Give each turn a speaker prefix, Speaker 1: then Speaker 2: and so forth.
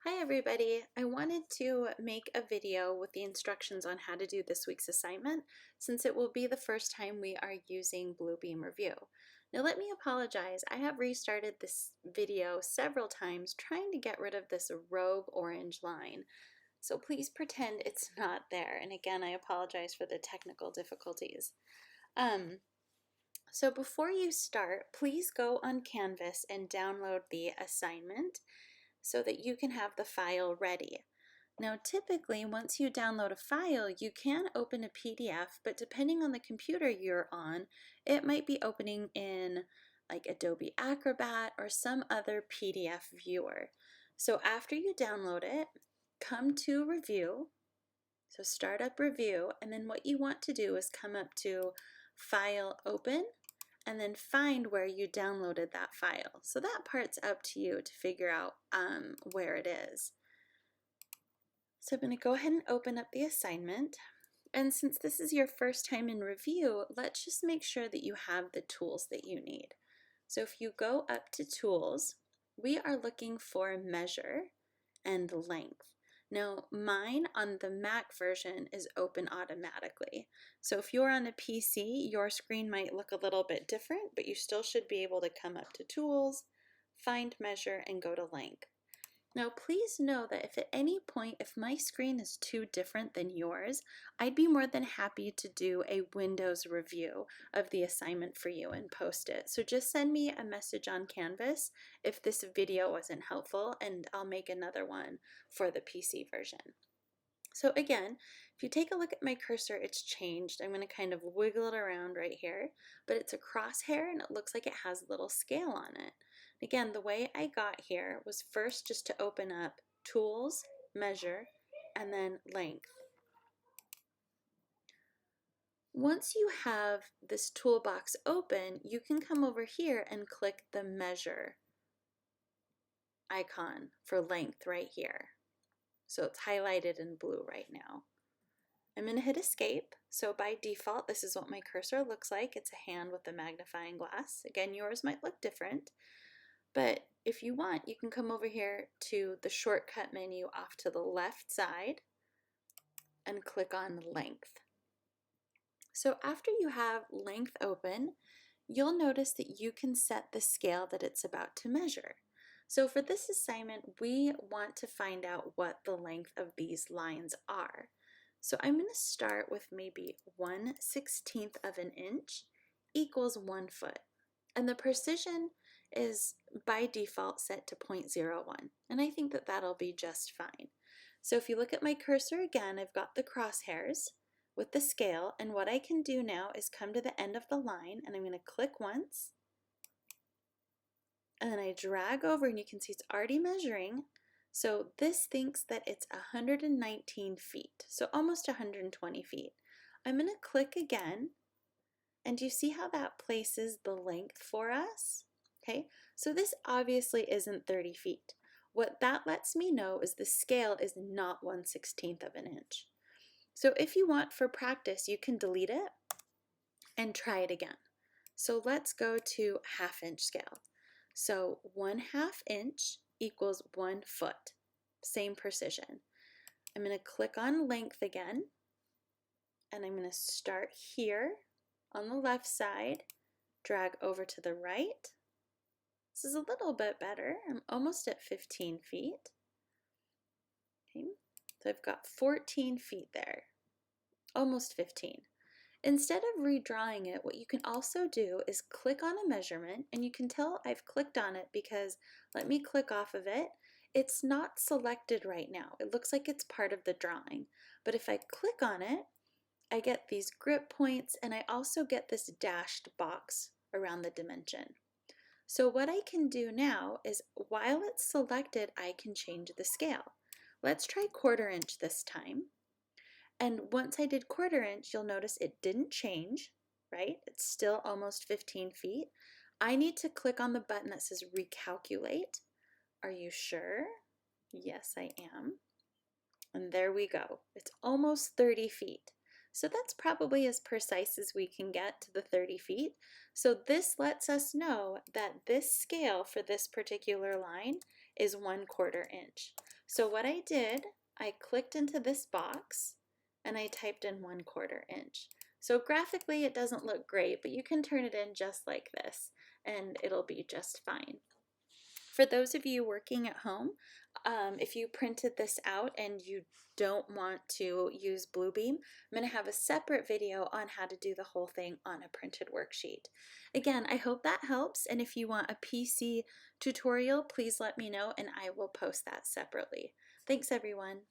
Speaker 1: Hi everybody! I wanted to make a video with the instructions on how to do this week's assignment since it will be the first time we are using Bluebeam Review. Now let me apologize, I have restarted this video several times trying to get rid of this rogue orange line. So please pretend it's not there, and again I apologize for the technical difficulties. So before you start, please go on Canvas and download the assignment so that you can have the file ready. Now typically once you download a file you can open a PDF, but depending on the computer you're on it might be opening in like Adobe Acrobat or some other PDF viewer. So after you download it, come to Review, so start up Review, and then what you want to do is come up to File, Open, and then find where you downloaded that file. So that part's up to you to figure out where it is. So I'm going to go ahead and open up the assignment. And since this is your first time in Review, let's just make sure that you have the tools that you need. So if you go up to Tools, we are looking for Measure and Length. Now mine on the Mac version is open automatically. So if you're on a PC, your screen might look a little bit different, but you still should be able to come up to Tools, find Measure, and go to Length. Now please know that if at any point, if my screen is too different than yours, I'd be more than happy to do a Windows review of the assignment for you and post it. So just send me a message on Canvas if this video wasn't helpful and I'll make another one for the PC version. So again, if you take a look at my cursor, it's changed. I'm going to kind of wiggle it around right here, but it's a crosshair and it looks like it has a little scale on it. Again, the way I got here was first just to open up Tools, Measure, and then Length. Once you have this toolbox open, you can come over here and click the Measure icon for length right here. So it's highlighted in blue right now. I'm going to hit Escape. So by default, this is what my cursor looks like. It's a hand with a magnifying glass. Again, yours might look different. But if you want, you can come over here to the shortcut menu off to the left side and click on Length. So after you have Length open, you'll notice that you can set the scale that it's about to measure. So for this assignment, we want to find out what the length of these lines are. So I'm going to start with maybe 1/16 of an inch equals 1 foot. And the precision is by default set to 0.01. And I think that that'll be just fine. So if you look at my cursor again, I've got the crosshairs with the scale. And what I can do now is come to the end of the line and I'm going to click once. And then I drag over and you can see it's already measuring. So this thinks that it's 119 feet, so almost 120 feet. I'm going to click again, and do you see how that places the length for us? Okay, so this obviously isn't 30 feet. What that lets me know is the scale is not 1/16 of an inch. So if you want for practice, you can delete it and try it again. So let's go to half-inch scale. So 1/2 inch equals 1 foot, same precision. I'm going to click on length again, and I'm going to start here on the left side, drag over to the right. This is a little bit better. I'm almost at 15 feet. Okay, so I've got 14 feet there, almost 15. Instead of redrawing it, what you can also do is click on a measurement, and you can tell I've clicked on it because, let me click off of it, it's not selected right now. It looks like it's part of the drawing, but if I click on it, I get these grip points and I also get this dashed box around the dimension. So what I can do now is while it's selected, I can change the scale. Let's try 1/4 inch this time. And once I did 1/4 inch, you'll notice it didn't change, right? It's still almost 15 feet. I need to click on the button that says recalculate. Are you sure? Yes, I am. And there we go. It's almost 30 feet. So that's probably as precise as we can get to the 30 feet. So this lets us know that this scale for this particular line is 1/4 inch. So what I did, I clicked into this box and I typed in 1/4 inch. So graphically it doesn't look great, but you can turn it in just like this and it'll be just fine. For those of you working at home, if you printed this out and you don't want to use Bluebeam, I'm going to have a separate video on how to do the whole thing on a printed worksheet. Again, I hope that helps, and if you want a PC tutorial, please let me know and I will post that separately. Thanks everyone.